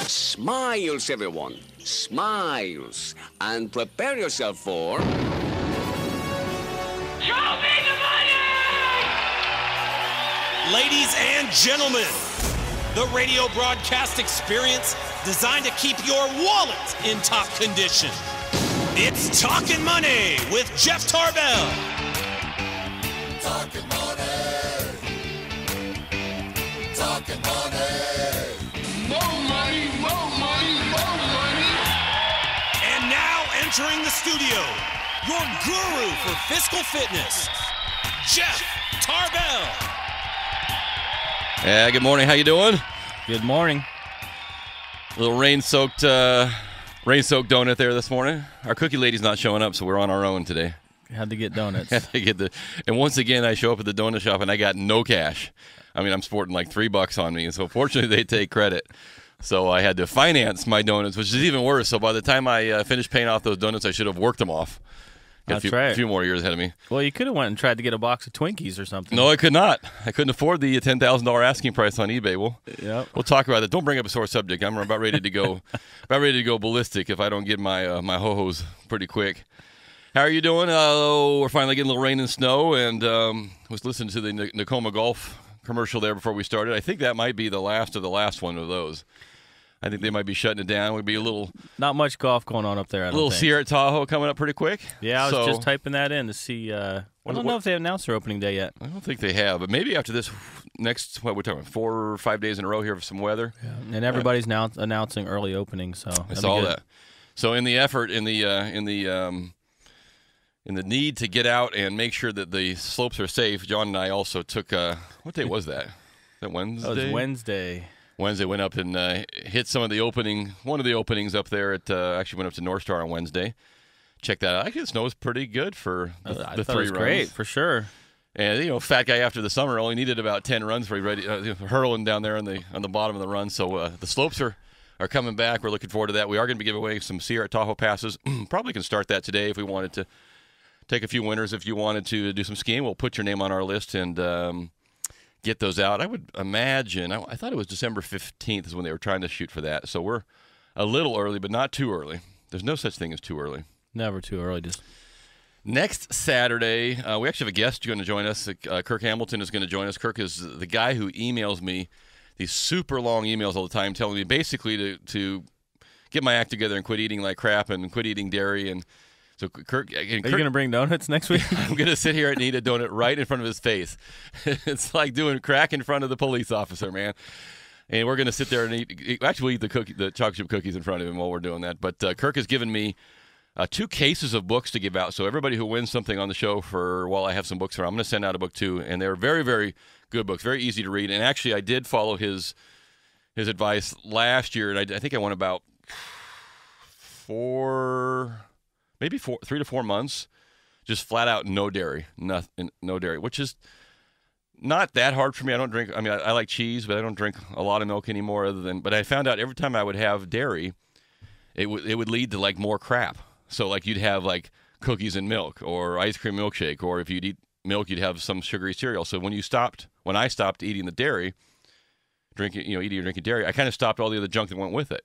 Smiles, everyone. Smiles. And prepare yourself for... Show me the money! Ladies and gentlemen, the radio broadcast experience designed to keep your wallet in top condition. It's Talkin' Money with Jeff Tarbell. Talkin' money. Talkin' money. More money, more money, more money. And now entering the studio, your guru for fiscal fitness, Jeff Tarbell. Yeah, good morning. How you doing? Good morning. A little rain-soaked donut there this morning. Our cookie lady's not showing up, so we're on our own today. Had to get donuts. And once again, I show up at the donut shop and I got no cash. I mean, I'm sporting like $3 on me, and so fortunately they take credit. So I had to finance my donuts, which is even worse. So by the time I finished paying off those donuts, I should have worked them off. Got That's right. A few more years ahead of me. Well, you could have went and tried to get a box of Twinkies or something. No, I could not. I couldn't afford the $10,000 asking price on eBay. We'll talk about it. Don't bring up a sore subject. I'm about ready to go, ballistic if I don't get my my ho-hos pretty quick. How are you doing? We're finally getting a little rain and snow, and was listening to the Nakoma Golf commercial there before we started. I think that might be the last of the last one of those. I think they might be shutting it down. Would be a little... Not much golf going on up there, I don't think. Sierra Tahoe coming up pretty quick. Yeah, I was just typing that in to see... I don't know if they announced their opening day yet. I don't think they have, but maybe after this next, what we're talking about, 4 or 5 days in a row here for some weather. Yeah. And everybody's now announcing early opening, so... I saw that. So in the effort, in the need to get out and make sure that the slopes are safe, John and I also took... what day was that? Was that Wednesday? That was Wednesday. Wednesday went up and hit one of the openings up there. Actually went up to North Star on Wednesday. Check that out. Actually, the snow was pretty good for the 3 runs. It was great, for sure. And, fat guy after the summer only needed about 10 runs for he ready hurling down there on the bottom of the run. So the slopes are coming back. We're looking forward to that. We are going to be giving away some Sierra Tahoe passes. Probably can start that today if we wanted to take a few winners. If you wanted to do some skiing, we'll put your name on our list and get those out. I would imagine, I thought it was December 15th is when they were trying to shoot for that. So we're a little early, but not too early. There's no such thing as too early. Never too early. Just next Saturday, we actually have a guest going to join us. Kirk Hamilton is going to join us. Kirk is the guy who emails me these super long emails all the time telling me basically to get my act together and quit eating like crap and quit eating dairy. And so Kirk, are you going to bring donuts next week? I'm going to sit here and eat a donut right in front of his face. It's like doing crack in front of the police officer, man. And we're going to sit there and eat. Actually, we'll eat the chocolate chip cookies in front of him while we're doing that. But Kirk has given me 2 cases of books to give out. So everybody who wins something on the show while I have some books around, I'm going to send out a book too. And they're very, very good books, very easy to read. And actually, I did follow his advice last year, and I think I won about 3 to 4 months, just flat out no dairy, no dairy, which is not that hard for me. I don't drink. I mean, I like cheese, but I don't drink a lot of milk anymore. But I found out every time I would have dairy, it would lead to like more crap. So like you'd have like cookies and milk, or ice cream milkshake, or if you'd eat milk, you'd have some sugary cereal. So when I stopped eating the dairy, eating or drinking dairy, I kind of stopped all the other junk that went with it.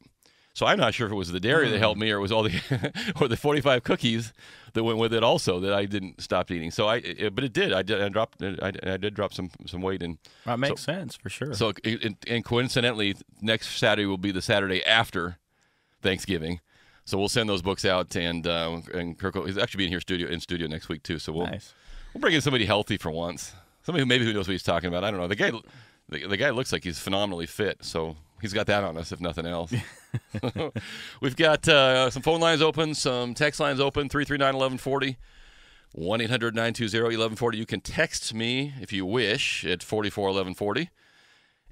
So I'm not sure if it was the dairy that helped me or it was all the or the 45 cookies that went with it also that I didn't stop eating. So but it did. I did drop some weight and that makes sense for sure. So and coincidentally, next Saturday will be the Saturday after Thanksgiving. So we'll send those books out and Kirk is actually being here in studio next week too. So we'll bring in somebody healthy for once. Somebody who knows what he's talking about. I don't know. The guy looks like he's phenomenally fit. So he's got that on us, if nothing else. We've got some phone lines open, some text lines open, 339-1140, 1-800-920-1140. You can text me if you wish at 441140.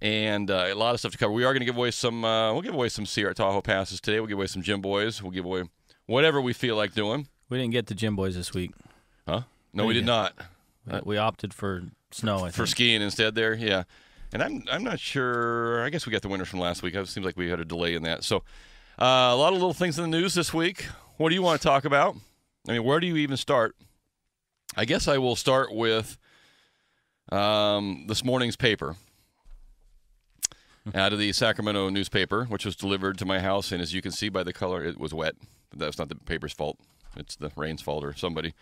And a lot of stuff to cover. We are going to give away some, we'll give away some Sierra Tahoe passes today. We'll give away some Gym Boys. We'll give away whatever we feel like doing. We didn't get the Gym Boys this week. Huh? No, we did not. We opted for snow, I think. For skiing instead there, yeah. And I'm not sure. I guess we got the winners from last week. It seems like we had a delay in that. So a lot of little things in the news this week. What do you want to talk about? I mean, where do you even start? I guess I will start with this morning's paper. out of the Sacramento newspaper, which was delivered to my house. And as you can see by the color, it was wet. But that's not the paper's fault. It's the rain's fault or somebody.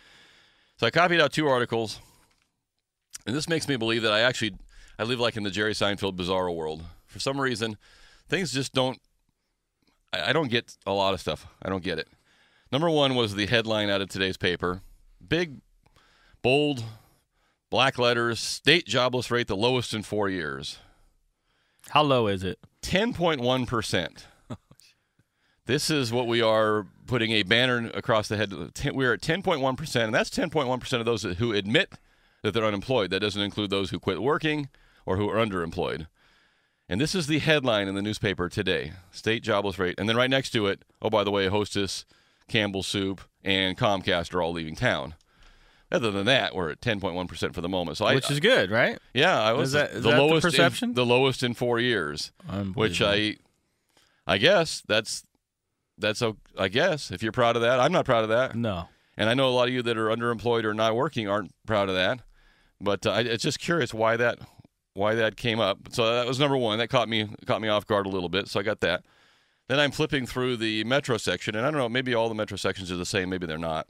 So I copied out 2 articles. And this makes me believe that I live like in the Jerry Seinfeld bizarro world. For some reason, things just don't, I don't get a lot of stuff. I don't get it. Number 1 was the headline out of today's paper. Big, bold, black letters, state jobless rate the lowest in 4 years. How low is it? 10.1%. This is what we are putting a banner across the head. We're at 10.1%, and that's 10.1% of those who admit that they're unemployed. That doesn't include those who quit working or who are underemployed. And this is the headline in the newspaper today, state jobless rate. And then right next to it, oh, by the way, Hostess, Campbell's Soup, and Comcast are all leaving town. Other than that, we're at 10.1% for the moment. So Which is good, right? Yeah, I was Is that the lowest the perception? the lowest in 4 years. Which I guess that's I guess if you're proud of that. I'm not proud of that. No. And I know a lot of you that are underemployed or not working aren't proud of that. But it's just curious why that came up. So that was number 1. That caught me off guard a little bit. So I got that. Then I'm flipping through the Metro section, and I don't know, maybe all the Metro sections are the same, maybe they're not.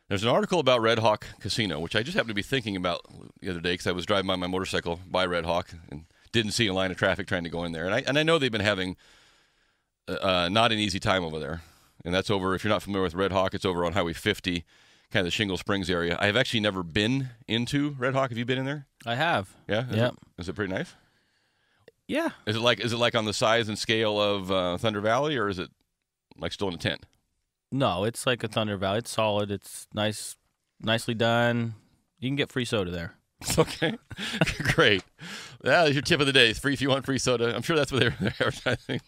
There's an article about Red Hawk Casino, which I just happened to be thinking about the other day because I was driving by my motorcycle by Red Hawk and didn't see a line of traffic trying to go in there. And I know they've been having not an easy time over there. And that's over, if you're not familiar with Red Hawk, it's over on Highway 50, kind of the Shingle Springs area. I have actually never been into Red Hawk. Have you been in there? I have. Yeah? Yep. Is it pretty nice? Yeah. Is it like on the size and scale of Thunder Valley, or is it like still in a tent? No, it's like a Thunder Valley. It's solid. It's nicely done. You can get free soda there. Okay, great. That's your tip of the day. It's free if you want free soda. I'm sure that's what they're advertising.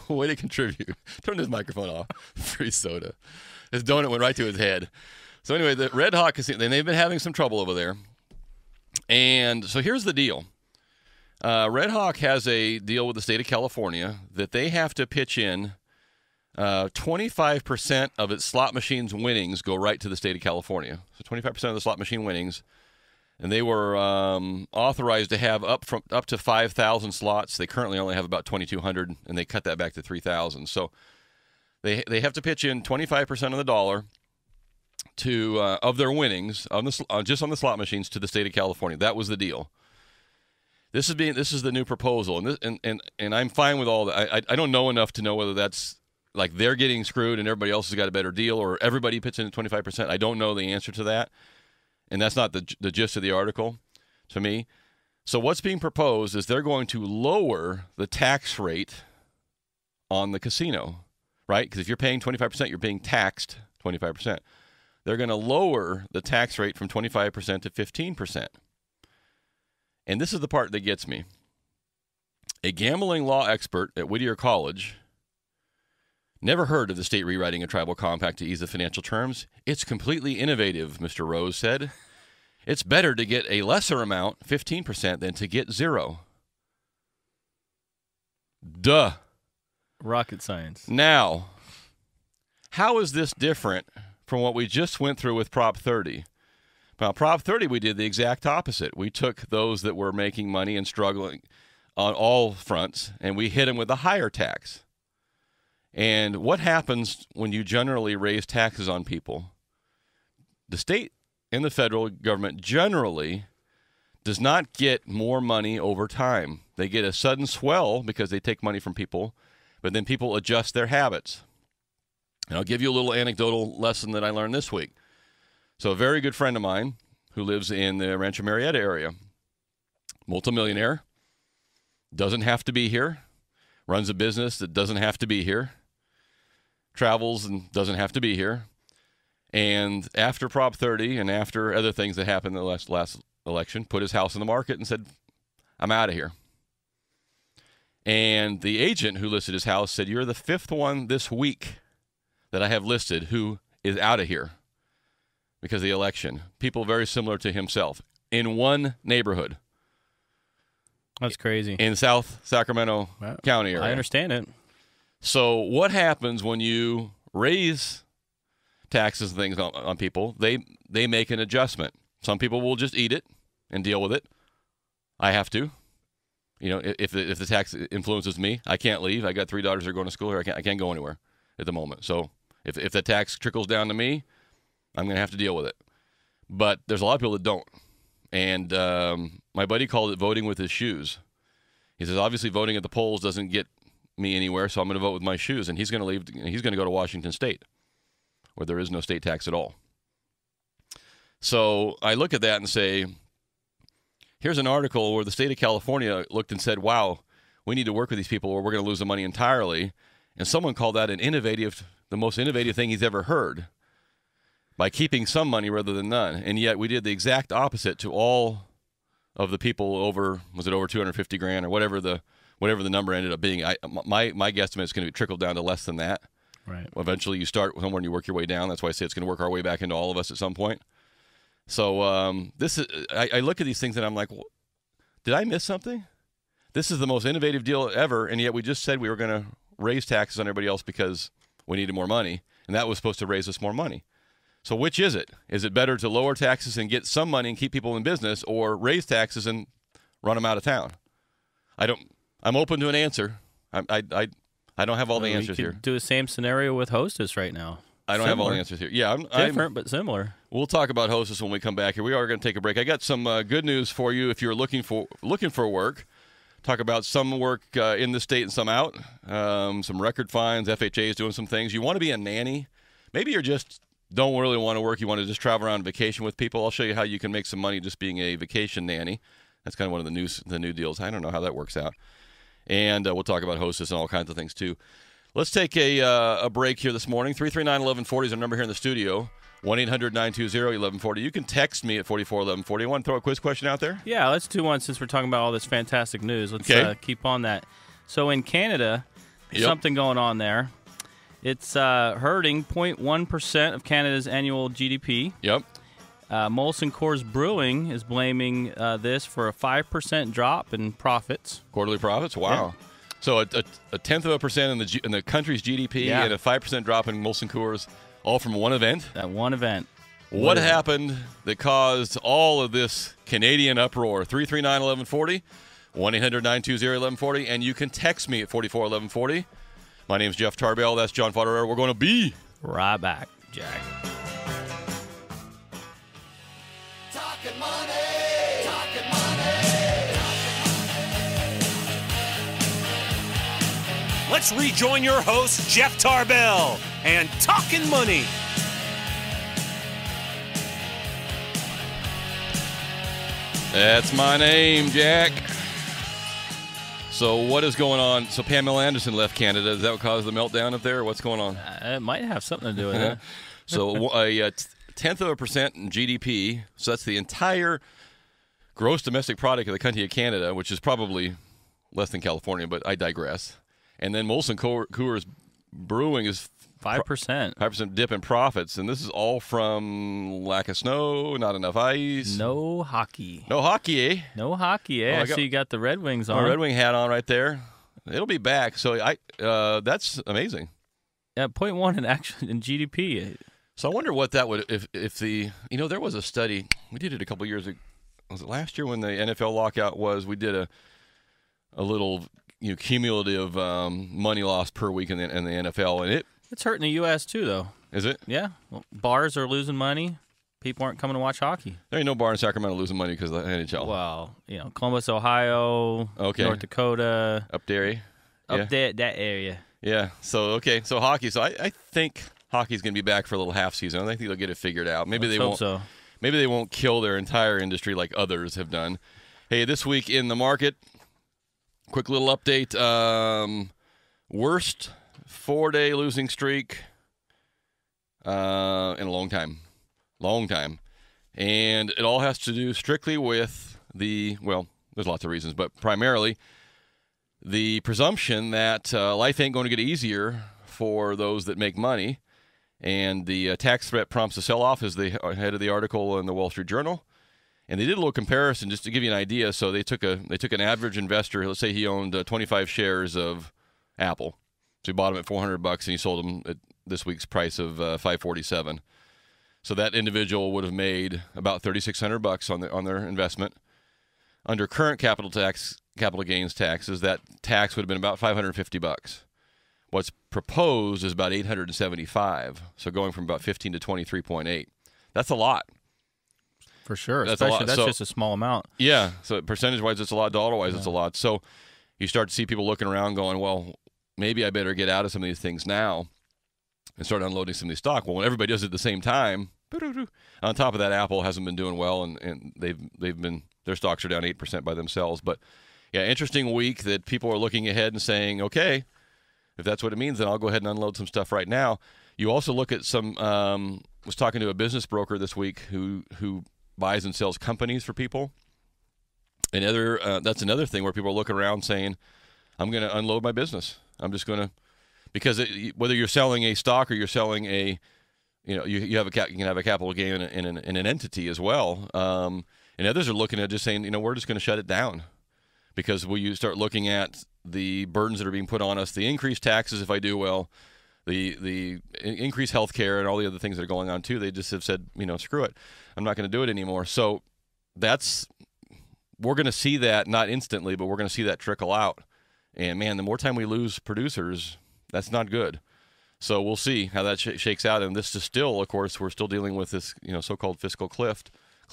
Way to contribute. Turn his microphone off. Free soda. His donut went right to his head. So anyway, the Red Hawk Casino, they've been having some trouble over there. And so here's the deal. Red Hawk has a deal with the state of California that they have to pitch in 25% of its slot machines winnings go right to the state of California. So 25% of the slot machine winnings. And they were authorized to have up to 5,000 slots. They currently only have about 2,200, and they cut that back to 3,000. So they have to pitch in 25% of the dollar to of their winnings just on the slot machines to the state of California. That was the deal. This is the new proposal, and I'm fine with all that. I don't know enough to know whether that's like they're getting screwed and everybody else has got a better deal, or everybody puts in 25%. I don't know the answer to that. And that's not the gist of the article to me. So what's being proposed is they're going to lower the tax rate on the casino, right? Because if you're paying 25%, you're being taxed 25%. They're going to lower the tax rate from 25% to 15%. And this is the part that gets me. A gambling law expert at Whittier College never heard of the state rewriting a tribal compact to ease the financial terms. It's completely innovative, Mr. Rose said. It's better to get a lesser amount, 15%, than to get 0. Duh. Rocket science. Now, how is this different from what we just went through with Prop 30? Now, Prop 30, we did the exact opposite. We took those that were making money and struggling on all fronts, and we hit them with a higher tax. And what happens when you generally raise taxes on people? The state and the federal government generally does not get more money over time. They get a sudden swell because they take money from people, but then people adjust their habits. And I'll give you a little anecdotal lesson that I learned this week. So a very good friend of mine who lives in the Rancho Marietta area, multimillionaire, doesn't have to be here, runs a business that doesn't have to be here, travels and doesn't have to be here. And after Prop 30 and after other things that happened in the last election, put his house in the market and said, I'm out of here. And the agent who listed his house said, you're the 5th one this week that I have listed who is out of here because of the election. People very similar to himself in one neighborhood. That's crazy. In South Sacramento County area. I understand it. So what happens when you raise taxes and things on people? They make an adjustment. Some people will just eat it and deal with it. I have to. if the tax influences me, I can't leave. I got 3 daughters that are going to school here. I can't go anywhere at the moment. So if the tax trickles down to me, I'm going to have to deal with it. But there's a lot of people that don't. And my buddy called it voting with his shoes. He says, obviously, voting at the polls doesn't get me anywhere, so I'm going to vote with my shoes. And he's going to leave. He's going to go to Washington State, where there is no state tax at all. So I look at that and say, here's an article where the state of California looked and said, wow, we need to work with these people or we're going to lose the money entirely. And someone called that the most innovative thing he's ever heard, by keeping some money rather than none. And yet we did the exact opposite to all of the people over 250 grand or whatever the number ended up being. My guesstimate is going to be trickled down to less than that. Right. Eventually you start somewhere and you work your way down. That's why I say it's going to work our way back into all of us at some point. So I look at these things and I'm like, well, did I miss something? This is the most innovative deal ever, and yet we just said we were going to raise taxes on everybody else because we needed more money, and that was supposed to raise us more money. So which is it? Is it better to lower taxes and get some money and keep people in business, or raise taxes and run them out of town? I'm open to an answer. I don't have all the answers here. Do the same scenario with Hostess right now. I don't have all the answers here. Yeah, different but similar. We'll talk about Hostess when we come back here. We are going to take a break. I got some good news for you if you're looking for work. Talk about some work in the state and some out. Some record fines. FHA is doing some things. You want to be a nanny? Maybe you're just don't really want to work. You want to just travel around on vacation with people. I'll show you how you can make some money just being a vacation nanny. That's kind of one of the new deals. I don't know how that works out. And we'll talk about Hostess and all kinds of things too. Let's take a break here this morning. 339-1140 is our number here in the studio. 1-800-920-1140. You can text me at 441140. You want to throw a quiz question out there? Yeah, let's do one since we're talking about all this fantastic news. Let's keep on that. So in Canada, there's something going on there. It's hurting 0.1% of Canada's annual GDP. Yep. Molson Coors Brewing is blaming this for a 5% drop in profits. Quarterly profits? Wow. Yeah. So a 0.1% in the country's GDP and a 5% drop in Molson Coors, all from one event? That one event. What happened that caused all of this Canadian uproar? 339-1140, 1-800-920-1140, and you can text me at 441140. My name's Jeff Tarbell. That's John Fodderera. We're going to be right back, Jack. Talking money. Talking money. Let's rejoin your host, Jeff Tarbell, and Talkin' Money. That's my name, Jack. So what is going on? So Pamela Anderson left Canada. Does that cause the meltdown up there? Or what's going on? It might have something to do with it. So a 0.1% in GDP. So that's the entire gross domestic product of the country of Canada, which is probably less than California, but I digress. And then Molson Coors Brewing is 5%. 5% dip in profits, and this is all from lack of snow, not enough ice. No hockey. No hockey, eh? No hockey, eh? I see you got the Red Wings on. My Red Wing hat on right there. It'll be back. So that's amazing. Yeah, 0.1 in GDP. So I wonder what that would if there was a study. We did it a couple years ago. Was it last year when the NFL lockout was? We did a little cumulative money loss per week in the NFL, and it's hurting the U.S. too, though. Is it? Yeah. Well, bars are losing money. People aren't coming to watch hockey. There ain't no bar in Sacramento losing money because of the NHL. Well, Columbus, Ohio, North Dakota. Up there, Up there, that area. Yeah. So hockey. So I think hockey's going to be back for a little half season. I think they'll get it figured out. Maybe they won't. So. Maybe they won't kill their entire industry like others have done. Hey, this week in the market, quick little update. Worst 4-day losing streak in a long time. And it all has to do strictly with there's lots of reasons, but primarily the presumption that life ain't going to get easier for those that make money. And the tax threat prompts a sell-off is the head of the article in the Wall Street Journal. And they did a little comparison just to give you an idea. So they took an average investor. Let's say he owned 25 shares of Apple. So he bought them at $400 and he sold them at this week's price of $547. So that individual would have made about $3,600 on their investment. Under current capital capital gains taxes, that tax would have been about $550. What's proposed is about $875. So going from about 15 to 23.8. That's a lot. For sure. That's Especially a lot. that's So, just a small amount. Yeah. So percentage-wise, it's a lot. Dollar-wise, it's a lot. So you start to see people looking around going, well, maybe I better get out of some of these things now and start unloading some of these stock. Well, when everybody does it at the same time, on top of that, Apple hasn't been doing well, and their stocks are down 8% by themselves. But yeah, interesting week that people are looking ahead and saying, okay, if that's what it means, then I'll go ahead and unload some stuff right now. You also look at some. Was talking to a business broker this week who buys and sells companies for people. And that's another thing where people are looking around saying, I'm going to unload my business. I'm just going to, because whether you're selling a stock or you're selling you can have a capital gain in an entity as well. And others are looking at just saying, we're just going to shut it down, because when you start looking at the burdens that are being put on us, the increased taxes if I do well, the increased health care and all the other things that are going on too, they just have said, screw it. I'm not going to do it anymore. So we're going to see that, not instantly, but we're going to see that trickle out. And man, the more time we lose producers, that's not good. So we'll see how that shakes out. And this is still, of course, we're still dealing with this, so-called fiscal cliff.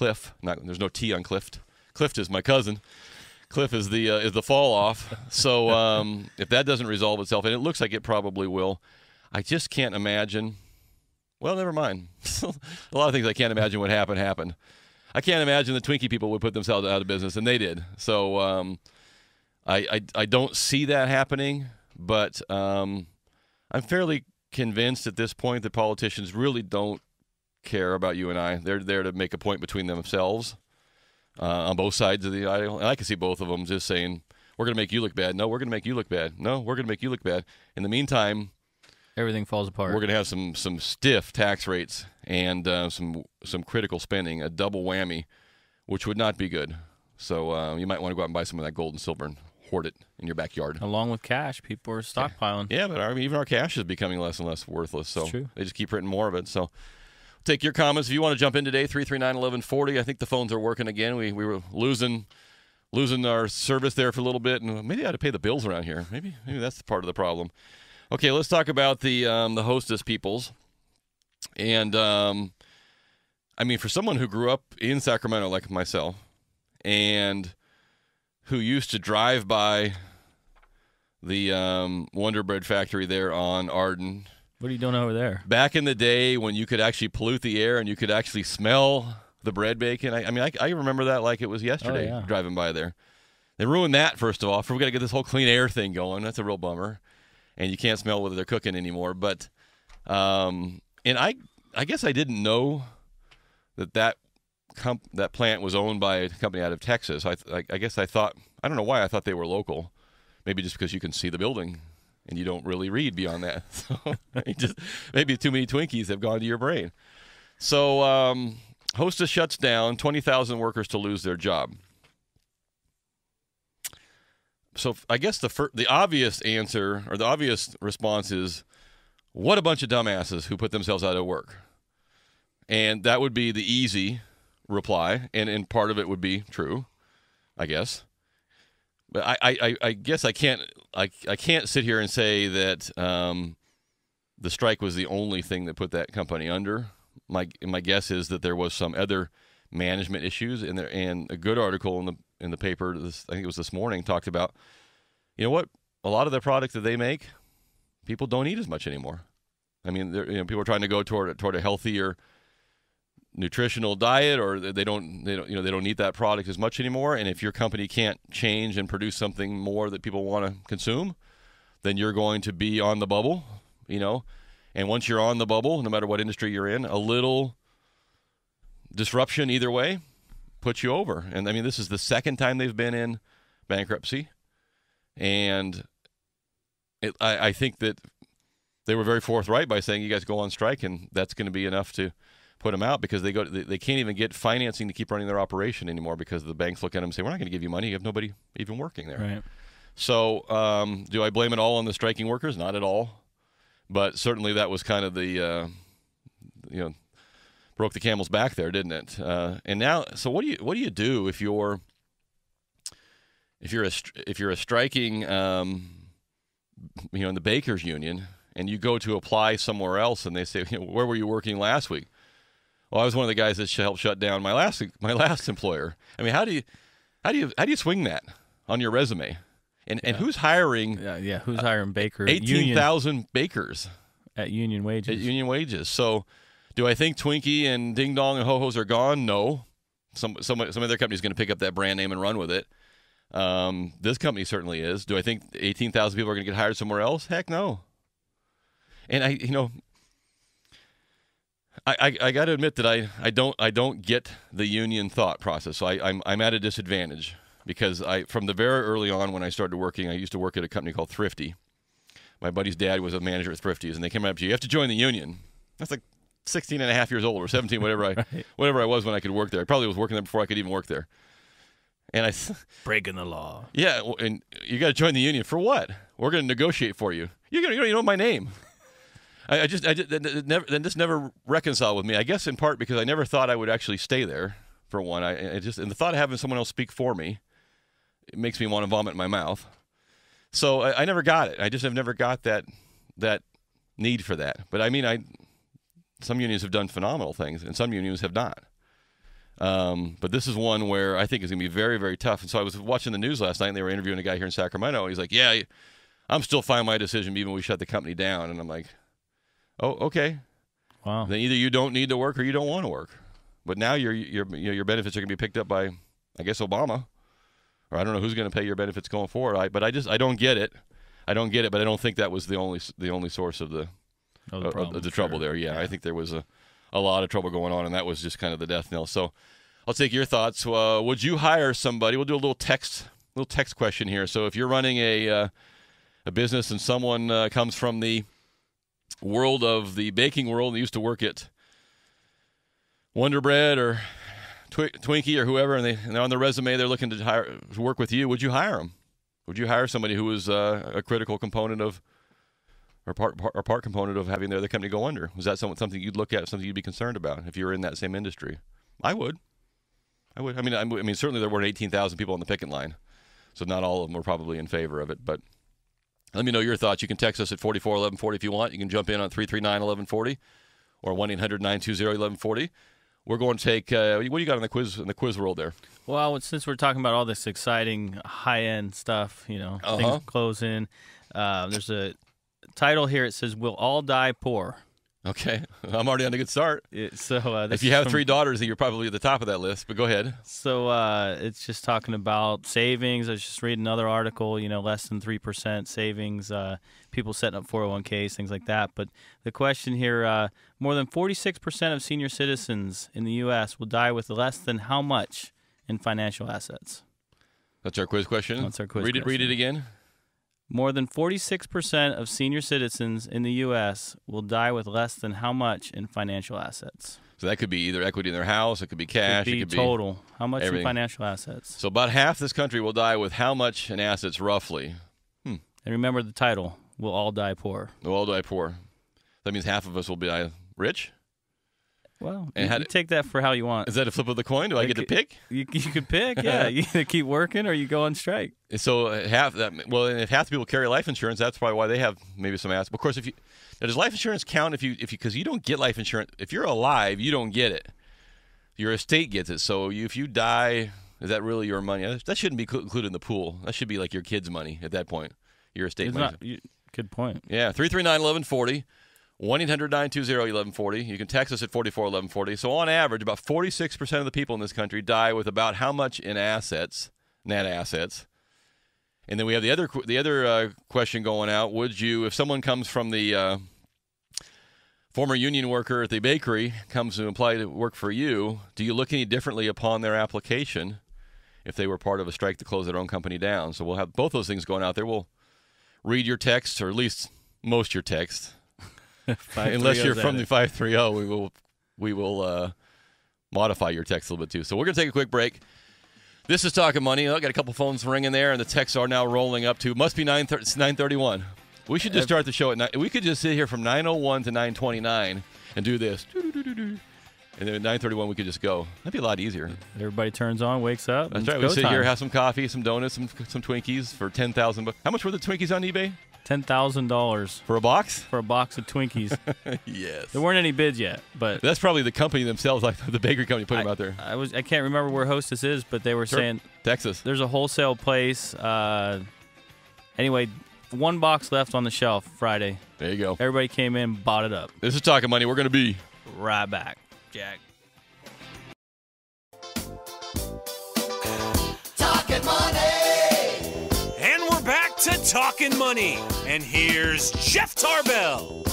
There's no T on Clift. Clift is my cousin. Cliff is the fall off. So if that doesn't resolve itself, and it looks like it probably will, I just can't imagine. Well, never mind. A lot of things I can't imagine what happened. I can't imagine the Twinkie people would put themselves out of business, and they did. So I don't see that happening, but I'm fairly convinced at this point that politicians really don't care about you and I. They're there to make a point between themselves on both sides of the aisle. And I can see both of them just saying, we're going to make you look bad. No, we're going to make you look bad. No, we're going to make you look bad. In the meantime, everything falls apart. We're going to have some stiff tax rates and some critical spending, a double whammy, which would not be good. So you might want to go out and buy some of that gold and silver and hoard it in your backyard. Along with cash, people are stockpiling. Yeah, but even our cash is becoming less and less worthless. So it's true. They just keep printing more of it. So take your comments if you want to jump in today. 339-1140. I think the phones are working again. We were losing our service there for a little bit, and maybe I ought to pay the bills around here. Maybe that's part of the problem. Okay, let's talk about the Hostess peoples. And, for someone who grew up in Sacramento like myself and who used to drive by the Wonder Bread factory there on Arden. What are you doing over there? Back in the day when you could actually pollute the air and you could actually smell the bread baking. I remember that like it was yesterday, driving by there. They ruined that, first of all. We've got to get this whole clean air thing going. That's a real bummer. And you can't smell whether they're cooking anymore. But, and I guess I didn't know that plant was owned by a company out of Texas. I guess I thought, I don't know why I thought they were local. Maybe just because you can see the building and you don't really read beyond that. So maybe too many Twinkies have gone to your brain. So Hostess shuts down, 20,000 workers to lose their job. So I guess the obvious answer or the obvious response is, what a bunch of dumbasses who put themselves out of work. And that would be the easy reply, and part of it would be true, I guess. But I guess I can't sit here and say that the strike was the only thing that put that company under. My guess is that there was some other management issues in there, and a good article in the paper, I think it was this morning, talked about, what, a lot of the product that they make, people don't eat as much anymore. People are trying to go toward a healthier nutritional diet, or they don't eat that product as much anymore. And if your company can't change and produce something more that people want to consume, then you're going to be on the bubble, And once you're on the bubble, no matter what industry you're in, a little disruption either way puts you over. And this is the second time they've been in bankruptcy, and I think that they were very forthright by saying, you guys go on strike, and that's going to be enough to put them out, because they can't even get financing to keep running their operation anymore, because the banks look at them and say, we're not going to give you money. You have nobody even working there. Right. So do I blame it all on the striking workers? Not at all. But certainly that was kind of the, broke the camel's back there, didn't it? And now, so what do you do if you're if you're a striking, in the bakers union, and you go to apply somewhere else, and they say, where were you working last week? Well, I was one of the guys that helped shut down my last employer. I mean, how do you swing that on your resume? And who's hiring? Who's hiring bakers? 18,000 bakers at union wages. At union wages. So, do I think Twinkie and Ding Dong and Ho Ho's are gone? No. Some other company's going to pick up that brand name and run with it. This company certainly is. Do I think 18,000 people are going to get hired somewhere else? Heck no. And I got to admit that I don't get the union thought process. So I'm at a disadvantage because from the very early on when I started working, I used to work at a company called Thrifty. My buddy's dad was a manager at Thrifty's, and they came up to you have to join the union. That's like 16 and a half years old or 17, whatever I was when I could work there. I probably was working there before I could even work there. And breaking the law. Yeah, and you got to join the union for what? We're going to negotiate for you. You don't even know my name. I just never reconciled with me. I guess in part because I never thought I would actually stay there. For one, and the thought of having someone else speak for me, it makes me want to vomit in my mouth. So I never got it. I just have never got that need for that. But I mean, some unions have done phenomenal things, and some unions have not. But this is one where I think is going to be very, very tough. And so I was watching the news last night, and they were interviewing a guy here in Sacramento. He's like, "Yeah, I'm still fine with my decision, even when we shut the company down." And I'm like, "Oh, okay. Wow. Then either you don't need to work or you don't want to work. But now your benefits are going to be picked up by, I guess, Obama, or I don't know who's going to pay your benefits going forward. But I don't get it. I don't get it. But I don't think that was the only source of the trouble there. Yeah, I think there was a lot of trouble going on, and that was just kind of the death knell. So I'll take your thoughts. Would you hire somebody? We'll do a little text question here. So if you're running a business and someone comes from the world of the baking world, and used to work at Wonder Bread or Twinkie or whoever, and they're on their resume, they're looking to work with you. Would you hire them? Would you hire somebody who was a critical component of, or part component of having the other company go under? Was that something you'd look at, something you'd be concerned about if you were in that same industry? I would. I mean, certainly there weren't 18,000 people on the picket line, so not all of them were probably in favor of it. But let me know your thoughts. You can text us at 441140 if you want. You can jump in on 339-1140 or 1-800-920-1140. We're going to take what do you got in the quiz world there? Well, since we're talking about all this exciting high-end stuff, things closing, there's a title here. It says, "We'll all die poor." Okay, I'm already on a good start. If you have 3 daughters, you're probably at the top of that list, but go ahead. So it's just talking about savings. I was just reading another article, less than 3% savings, people setting up 401ks, things like that. But the question here, more than 46% of senior citizens in the U.S. will die with less than how much in financial assets? That's our quiz question? That's our quiz question. Read it again. More than 46% of senior citizens in the U.S. will die with less than how much in financial assets? So that could be either equity in their house, it could be cash, it could be total. How much everything. In financial assets? So about half this country will die with how much in assets, roughly? And remember the title, "We'll all die poor." We'll all die poor. That means half of us will die rich? Well, you take that for how you want. Is that a flip of the coin? Do I get to pick? You could pick, yeah. You either keep working or you go on strike. So half that. Well, and if half the people carry life insurance, that's probably why they have maybe some assets. Of course, does life insurance count because you don't get life insurance if you're alive, you don't get it. Your estate gets it. So if you die, is that really your money? That shouldn't be included in the pool. That should be like your kids' money at that point. Your estate money. Good point. Yeah, 339-1140. 1-800-920-1140. You can text us at 441140. So on average, about 46% of the people in this country die with about how much in assets, net assets. And then we have the other question going out. Would you, if someone comes from the former union worker at the bakery, comes to apply to work for you, do you look any differently upon their application if they were part of a strike to close their own company down? So we'll have both those things going out there. We'll read your texts, or at least most your texts. Unless you're from the 530, we will modify your text a little bit too. So we're going to take a quick break. This is Talkin' Money. I got a couple phones ringing there, and the texts are now rolling up to, must be 9:31. We should just start the show at 9. We could just sit here from 9:01 to 9:29 and do this. And then at 9:31 we could just go. That'd be a lot easier. Everybody turns on, wakes up. That's right. We sit here, have some coffee, some donuts, some Twinkies for $10,000. How much were the Twinkies on eBay? $10,000 for a box. For a box of Twinkies. Yes. There weren't any bids yet, but that's probably the company themselves, like the bakery company, put them out there. I can't remember where Hostess is, but they were saying Texas. There's a wholesale place. Anyway, one box left on the shelf Friday. There you go. Everybody came in, bought it up. This is Talking Money. We're going to be right back. Jack. Talking Money. And we're back to Talking Money. And here's Jeff Tarbell.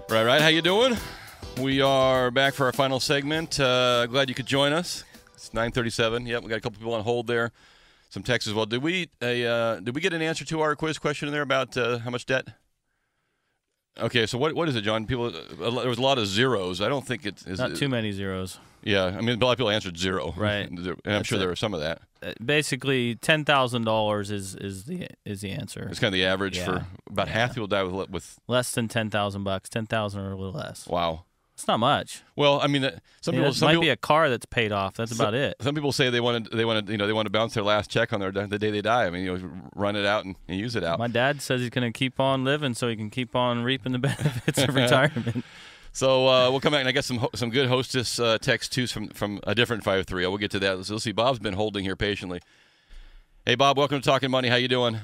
Right. How you doing? We are back for our final segment. Glad you could join us. It's 9:37. Yep, we got a couple people on hold there. Some texts as well. Did we get an answer to our quiz question in there about how much debt? Okay, so what is it, John? There was a lot of zeros. I don't think it's not too many zeros. Yeah, I mean, a lot of people answered zero. Right, and I'm sure there were some of that. Basically, $10,000 is the answer. It's kind of the average for about half people die with less than $10,000. 10,000 or a little less. Wow. It's not much. Well, I mean, some people might be a car that's paid off. That's about it. Some people say they want to bounce their last check on the day they die. I mean, run it out and use it out. My dad says he's going to keep on living so he can keep on reaping the benefits of retirement. So we'll come back, and I got some good Hostess text too from a different 530. We'll get to that. So let's see. Bob's been holding here patiently. Hey, Bob, welcome to Talking Money. How you doing?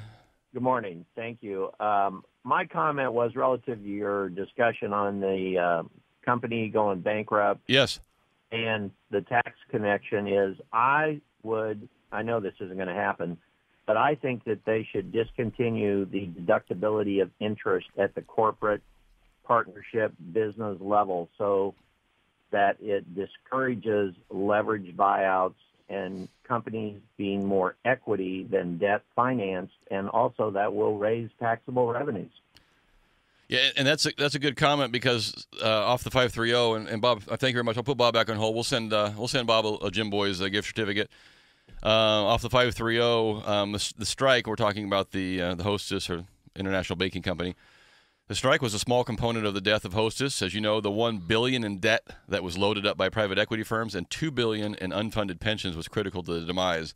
Good morning. Thank you. My comment was relative to your discussion on the company going bankrupt. Yes. And the tax connection is I know this isn't going to happen, but I think that they should discontinue the deductibility of interest at the corporate partnership business level so that it discourages leveraged buyouts and companies being more equity than debt financed, and also that will raise taxable revenues. Yeah, and that's a good comment because off the 530 and Bob, thank you very much. I'll put Bob back on hold. We'll send Bob a Jim Boy's gift certificate. Off the 530, the strike, we're talking about the Hostess or International Baking Company. The strike was a small component of the death of Hostess. As you know, the $1 billion in debt that was loaded up by private equity firms and $2 billion in unfunded pensions was critical to the demise.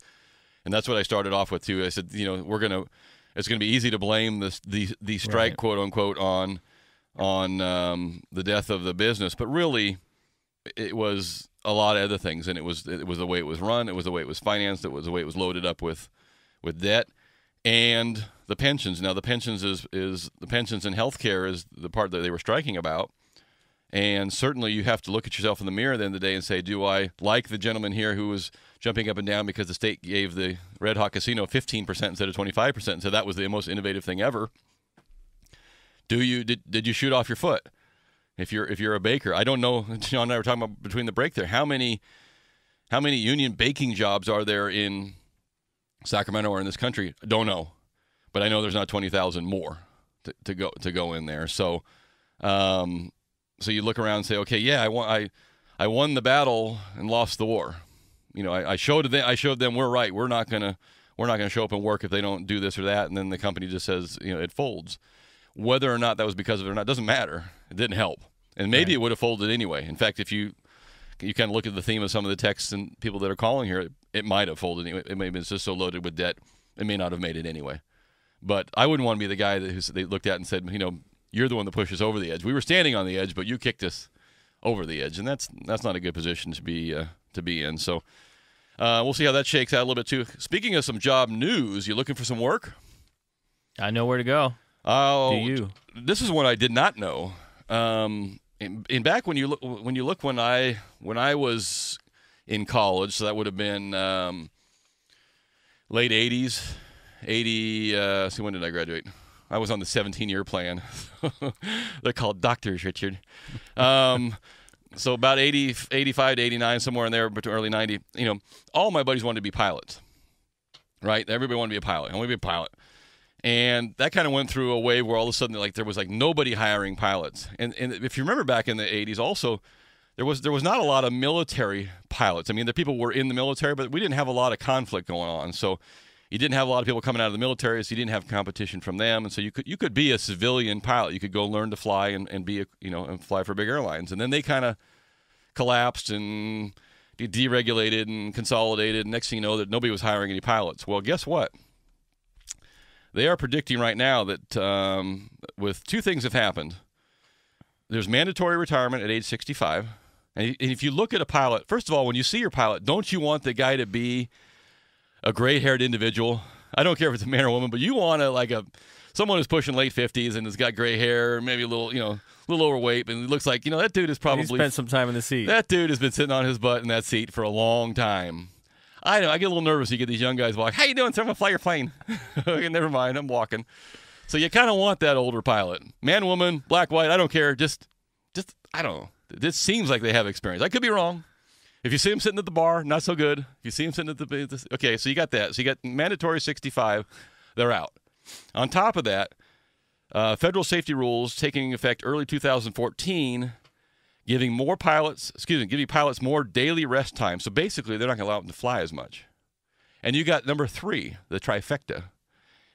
And that's what I started off with too. I said, it's going to be easy to blame the strike, right, quote unquote, on the death of the business, but really, it was a lot of other things, and it was the way it was run, it was the way it was financed, it was the way it was loaded up with debt, and the pensions. Now, the pensions is the pensions in healthcare is the part that they were striking about, and certainly you have to look at yourself in the mirror at the end of the day and say, do I like the gentleman here who was jumping up and down because the state gave the Red Hawk Casino 15% instead of 25%, and so that was the most innovative thing ever? Did you shoot off your foot? If you're a baker, I don't know. John and I were talking about between the break there. How many union baking jobs are there in Sacramento or in this country? Don't know, but I know there's not 20,000 more to go in there. So, so you look around and say, okay, yeah, I won the battle and lost the war. I showed them we're right. We're not gonna show up and work if they don't do this or that, and then the company just says it folds. Whether or not that was because of it or not doesn't matter. It didn't help, and maybe it would have folded anyway. In fact, if you kind of look at the theme of some of the texts and people that are calling here, it might have folded anyway. It may have been just so loaded with debt, it may not have made it anyway. But I wouldn't want to be the guy they looked at and said, you're the one that pushed us over the edge. We were standing on the edge, but you kicked us over the edge, and that's not a good position to be in. So we'll see how that shakes out a little bit too. Speaking of some job news, you looking for some work? I know where to go. Oh, do you? This is one I did not know. In back when you look when I was in college, so that would have been late 80s, 80. So when did I graduate? I was on the 17-year plan. They're called doctors, Richard. So about 80, 85 to 89, somewhere in there, between early 90. All my buddies wanted to be pilots, right? Everybody wanted to be a pilot. I want to be a pilot. And that kind of went through a wave where all of a sudden, there was nobody hiring pilots. And if you remember back in the 80s, also there was not a lot of military pilots. I mean, the people were in the military, but we didn't have a lot of conflict going on. So you didn't have a lot of people coming out of the military, so you didn't have competition from them. And so you could be a civilian pilot. You could go learn to fly and be and fly for big airlines. And then they kind of collapsed and deregulated and consolidated. Next thing you know, that nobody was hiring any pilots. Well, guess what? They are predicting right now that with two things have happened. There's mandatory retirement at age 65. And if you look at a pilot, first of all, when you see your pilot, don't you want the guy to be a gray-haired individual? I don't care if it's a man or woman, but you want someone who's pushing late 50s and has got gray hair, maybe a little overweight, and it looks like, that dude is probably spent some time in the seat. That dude has been sitting on his butt in that seat for a long time. I know. I get a little nervous. You get these young guys walk. How you doing, sir? I'm gonna fly your plane. Okay, never mind. I'm walking. So you kind of want that older pilot, man, woman, black, white. I don't care. Just I don't know. This seems like they have experience. I could be wrong. If you see them sitting at the bar, not so good. If you see them sitting at the okay, so you got that. So you got mandatory 65. They're out. On top of that, federal safety rules taking effect early 2014. Giving pilots more daily rest time. So basically, they're not going to allow them to fly as much. And you got number 3, the trifecta,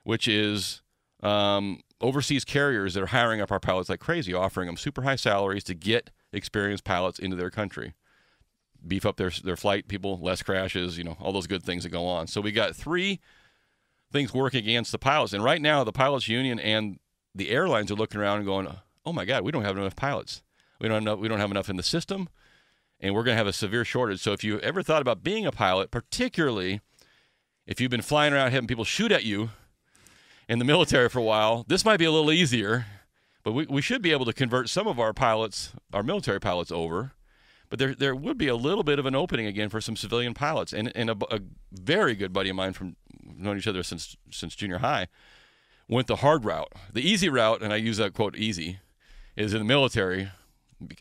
which is overseas carriers that are hiring up our pilots like crazy, offering them super high salaries to get experienced pilots into their country. Beef up their flight people, less crashes, all those good things that go on. So we got 3 things working against the pilots. And right now, the pilots union and the airlines are looking around and going, oh, my God, we don't have enough pilots. We don't have enough in the system, and we're going to have a severe shortage. So if you ever thought about being a pilot, particularly if you've been flying around having people shoot at you in the military for a while, this might be a little easier, but we should be able to convert some of our pilots, our military pilots, over. But there would be a little bit of an opening again for some civilian pilots. And a very good buddy of mine from knowing each other since junior high went the hard route. The easy route, and I use that quote easy, is in the military.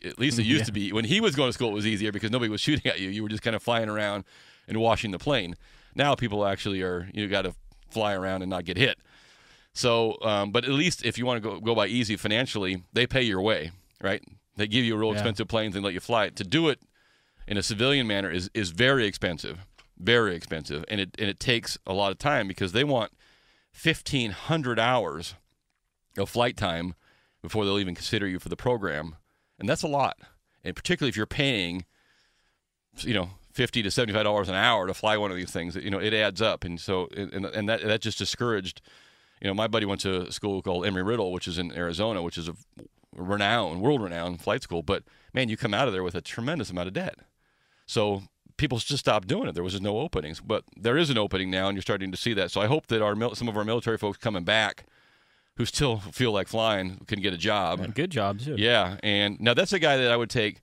At least it used to be. When he was going to school, it was easier because nobody was shooting at you. You were just kind of flying around and washing the plane. Now people actually you got to fly around and not get hit. So, but at least if you want to go by easy financially, they pay your way, right? They give you real expensive planes and let you fly it. To do it in a civilian manner is very expensive, and it takes a lot of time because they want 1,500 hours of flight time before they'll even consider you for the program. And that's a lot, and particularly if you're paying, $50 to $75 an hour to fly one of these things, it adds up. And so, and that just discouraged. My buddy went to a school called Embry-Riddle, which is in Arizona, which is a world-renowned flight school. But man, you come out of there with a tremendous amount of debt. So people just stopped doing it. There was just no openings, but there is an opening now, and you're starting to see that. So I hope that some of our military folks coming back, who still feel like flying, can get a job. And good job, too. Yeah, and now that's a guy that I would take.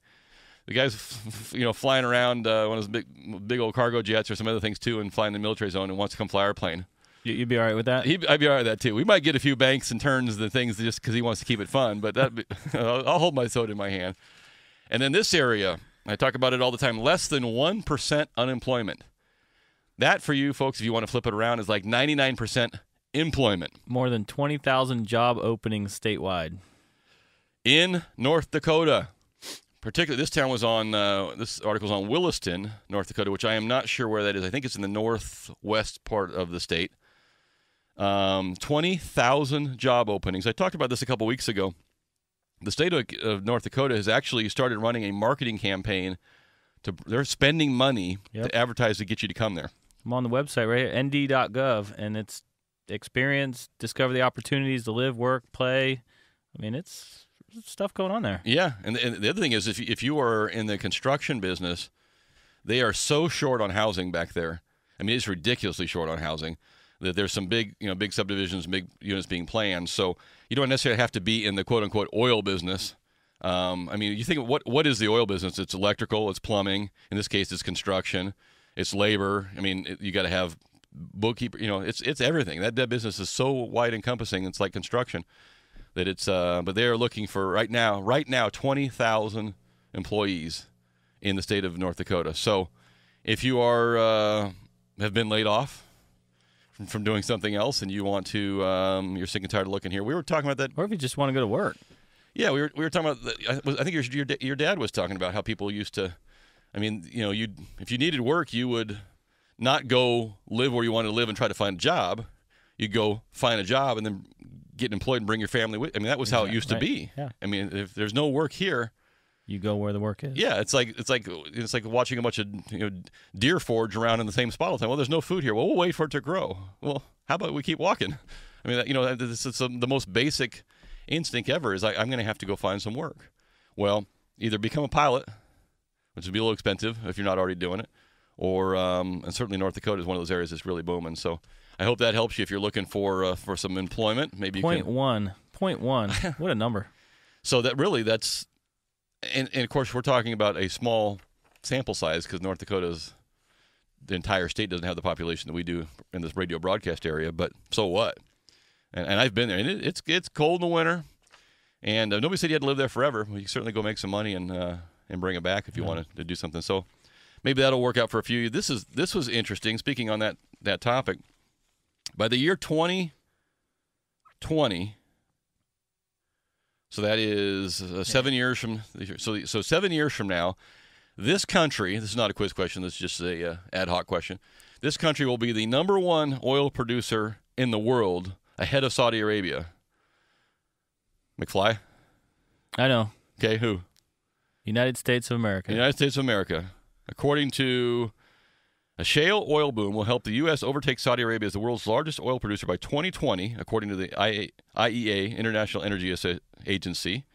The guy's, flying around one of those big old cargo jets or some other things, too, and flying the military zone and wants to come fly our plane. You'd be all right with that? I'd be all right with that, too. We might get a few banks and turns and things just because he wants to keep it fun, but I'll hold my soda in my hand. And then this area, I talk about it all the time, less than 1% unemployment. That, for you folks, if you want to flip it around, is like 99% employment. More than 20,000 job openings statewide. In North Dakota. Particularly, this town was on, this article's on Williston, North Dakota, which I am not sure where that is. I think it's in the northwest part of the state. 20,000 job openings. I talked about this a couple weeks ago. The state of North Dakota has actually started running a marketing campaign. They're spending money to advertise to get you to come there. I'm on the website right here, nd.gov, and it's experience, discover the opportunities to live, work, play. I mean, it's stuff going on there. Yeah, and the other thing is if you are in the construction business, they are so short on housing back there. I mean, it's ridiculously short on housing that there's some big subdivisions, big units being planned. So you don't necessarily have to be in the quote-unquote oil business. I mean, you think what is the oil business? It's electrical, it's plumbing. In this case, it's construction, it's labor. I mean, you got to have bookkeeper. It's everything. That business is so wide encompassing. It's like construction that it's. But they are looking for right now 20,000 employees in the state of North Dakota. So if you are have been laid off from doing something else and you want to, you're sick and tired of looking here. We were talking about that. Or if you just want to go to work. Yeah, we were talking about. I think your dad was talking about how people used to. I mean, if you needed work, you would not go live where you wanted to live and try to find a job. You'd go find a job and then get employed and bring your family with. I mean, that was how it used to be. Yeah. I mean, if there's no work here, You go where the work is. Yeah, it's like watching a bunch of deer forage around in the same spot all the time. Well, there's no food here. Well, we'll wait for it to grow. Well, how about we keep walking? I mean, this is the most basic instinct ever. Is I'm going to have to go find some work. Well, either become a pilot, which would be a little expensive if you're not already doing it, or and certainly North Dakota is one of those areas that's really booming. So I hope that helps you if you're looking for some employment. Maybe you can. 0.1. What a number. So that's. And of course, we're talking about a small sample size because North Dakota's the entire state doesn't have the population that we do in this radio broadcast area. But so what? And I've been there, and it's cold in the winter. And nobody said you had to live there forever. Well, you can certainly go make some money and bring it back if you wanted to do something. So maybe that'll work out for a few. This was interesting. Speaking on that topic, by the year 2020. So that is 7 years from. So 7 years from now, this country. This is not a quiz question. This is just a ad hoc question. This country will be the #1 oil producer in the world, ahead of Saudi Arabia. McFly. I know. Okay, who? United States of America. United States of America. According to a shale oil boom will help the U.S. overtake Saudi Arabia as the world's largest oil producer by 2020, according to the IEA, International Energy Agency.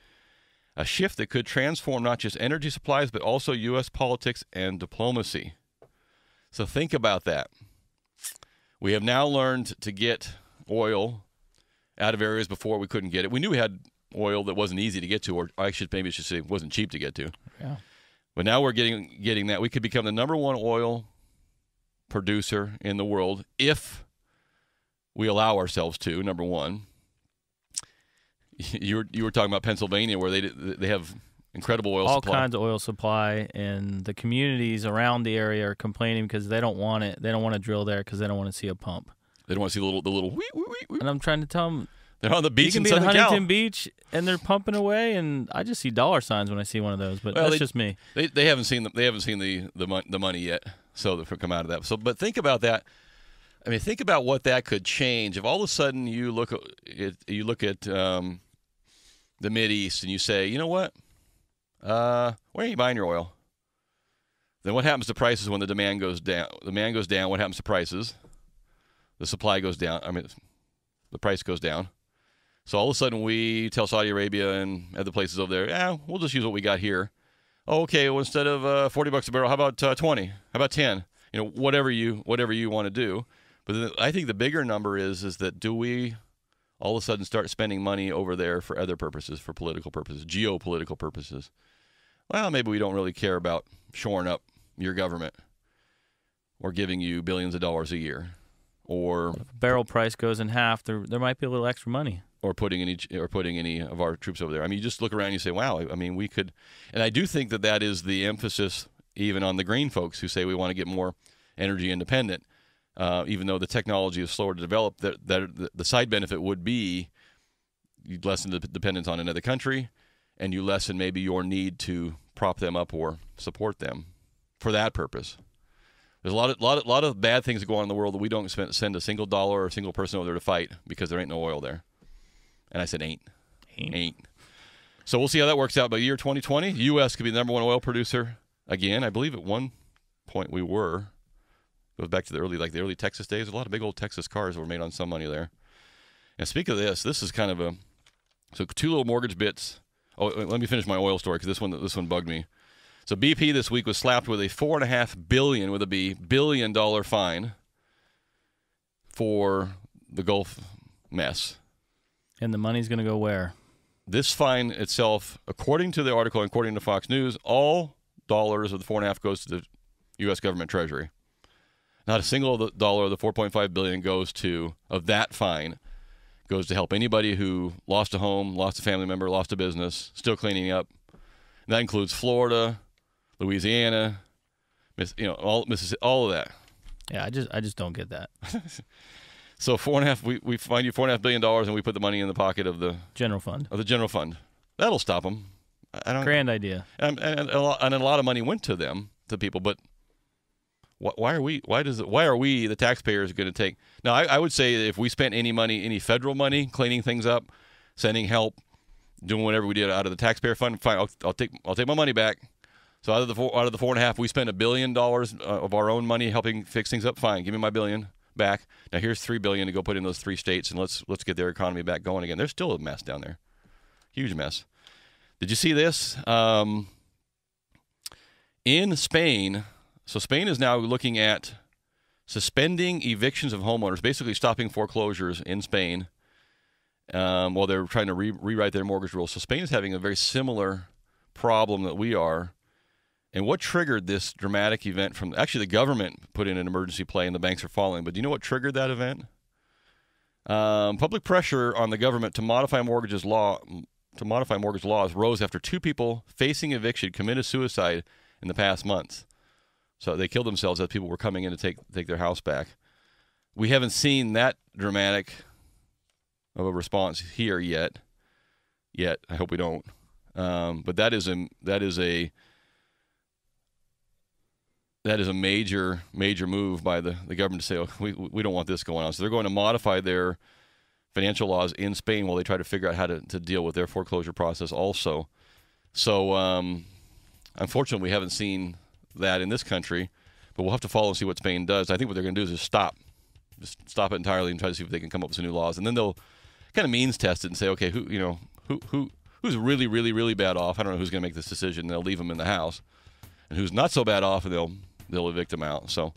A shift that could transform not just energy supplies, but also U.S. politics and diplomacy. So think about that. We have now learned to get oil out of areas before we couldn't get it. We knew we had oil that wasn't easy to get to, or maybe I should say it wasn't cheap to get to. Yeah. But now we're getting that. We could become the #1 oil producer in the world if we allow ourselves to. Number one, you were talking about Pennsylvania, where they have incredible oil supply. All kinds of oil supply, and the communities around the area are complaining because they don't want it. They don't want to drill there because they don't want to see a pump. They don't want to see the little wee, wee, wee. And I'm trying to tell them they're on the beach in Southern Cal. You can be at Huntington Beach and they're pumping away, and I just see dollar signs when I see one of those. But that's just me. They haven't seen the money yet, so they'll come out of that. So, but think about that. I mean, think about what that could change if all of a sudden you look at the Mideast and you say, you know what, where are you buying your oil? Then what happens to prices when the demand goes down? The demand goes down. What happens to prices? The supply goes down. I mean, the price goes down. So all of a sudden we tell Saudi Arabia and other places over there, we'll just use what we got here. Oh, okay, well, instead of $40 a barrel, how about 20? How about 10? You know, whatever you want to do. But then I think the bigger number is that do we all of a sudden start spending money over there for other purposes, for political purposes, geopolitical purposes? Well, maybe we don't really care about shoring up your government or giving you billions of dollars a year. Or if barrel price goes in half, there might be a little extra money. Or putting any of our troops over there. I mean, you just look around and you say, wow, I mean, we could. And I do think that is the emphasis even on the green folks who say we want to get more energy independent, even though the technology is slower to develop. The side benefit would be you lessen the dependence on another country, and you lessen maybe your need to prop them up or support them for that purpose. There's a lot of bad things that go on in the world that we don't send a single dollar or a single person over there to fight because there ain't no oil there. And I said ain't. So we'll see how that works out. By year 2020, the U.S. could be the #1 oil producer again. I believe at one point we were. It goes back to the early Texas days. There's a lot of big old Texas cars that were made on some money there. And speaking of this is kind of so two little mortgage bits. Oh, let me finish my oil story because this one bugged me. So BP this week was slapped with a $4.5 billion with a B billion-dollar fine for the Gulf mess. And the money's going to go where? This fine itself, according to the article and according to Fox News, all dollars of the $4.5 goes to the U.S. government treasury. Not a single dollar of the $4.5 billion of that fine goes to help anybody who lost a home, lost a family member, lost a business, still cleaning up. And that includes Florida, Louisiana, all of that. Yeah, I just don't get that. So we find you $4.5 billion, and we put the money in the pocket of the general fund. That'll stop them. Grand idea. And a lot of money went to them, to people. But why are we the taxpayers going to take? Now I would say that if we spent any federal money cleaning things up, sending help, doing whatever we did out of the taxpayer fund. Fine, I'll take my money back. So out of the 4.5, we spent $1 billion of our own money helping fix things up. Fine, give me my $1 billion back. Now here's $3 billion to go put in those 3 states, and let's get their economy back going again. There's still a mess down there, huge mess. Did you see this? In Spain, so Spain is now looking at suspending evictions of homeowners, basically stopping foreclosures in Spain while they're trying to rewrite their mortgage rules. So Spain is having a very similar problem that we are. And what triggered this dramatic event from actually the government put in an emergency play and the banks are falling. But do you know what triggered that event? Public pressure on the government to modify mortgage laws rose after 2 people facing eviction committed suicide in the past months. So they killed themselves as people were coming in to take their house back. We haven't seen that dramatic of a response here yet. I hope we don't. But that is a major move by the government to say, oh, we don't want this going on. So they're going to modify their financial laws in Spain while they try to figure out how to deal with their foreclosure process also. So unfortunately, we haven't seen that in this country, but we'll have to follow and see what Spain does. I think what they're going to do is just stop it entirely and try to see if they can come up with some new laws. And then they'll kind of means test it and say, okay, who's really, really, really bad off? I don't know who's going to make this decision. They'll leave them in the house. And who's not so bad off, and they'll evict them out. So,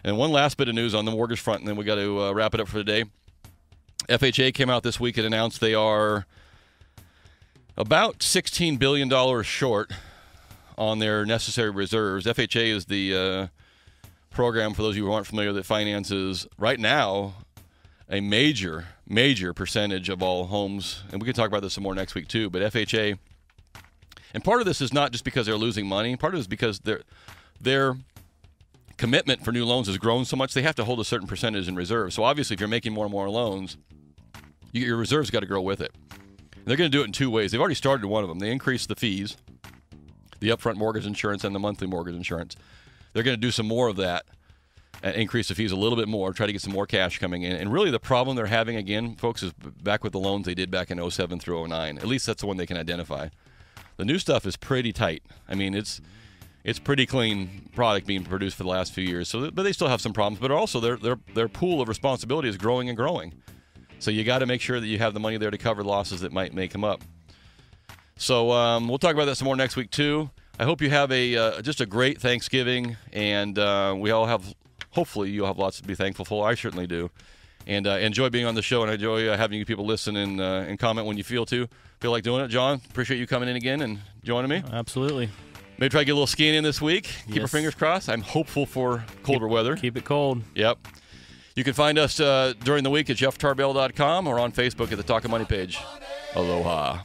and one last bit of news on the mortgage front, and then we got to wrap it up for the day. FHA came out this week and announced they are about $16 billion short on their necessary reserves. FHA is the program, for those of you who aren't familiar, that finances right now a major percentage of all homes. And we can talk about this some more next week too. But FHA. And part of this is not just because they're losing money. Part of it is because their commitment for new loans has grown so much, they have to hold a certain percentage in reserve. So obviously, if you're making more and more loans, your reserves got to grow with it. And they're going to do it in 2 ways. They've already started one of them. They increased the fees, the upfront mortgage insurance and the monthly mortgage insurance. They're going to do some more of that and increase the fees a little bit more, try to get some more cash coming in. And really the problem they're having, again, folks, is back with the loans they did back in 07 through 09. At least that's the one they can identify. The new stuff is pretty tight. I mean, it's pretty clean product being produced for the last few years. So, but they still have some problems. But also, their pool of responsibility is growing and growing. So you got to make sure that you have the money there to cover losses that might make them up. So we'll talk about that some more next week too. I hope you have just a great Thanksgiving, and we all have. Hopefully, you'll have lots to be thankful for. I certainly do. And enjoy being on the show, and I enjoy having you people listen and comment when you feel like doing it. John, appreciate you coming in again and joining me. Absolutely. Maybe try to get a little skiing in this week. Keep our fingers crossed. I'm hopeful for colder weather. Keep it cold. Yep. You can find us during the week at jefftarbell.com or on Facebook at the Talkin' Money page. Aloha.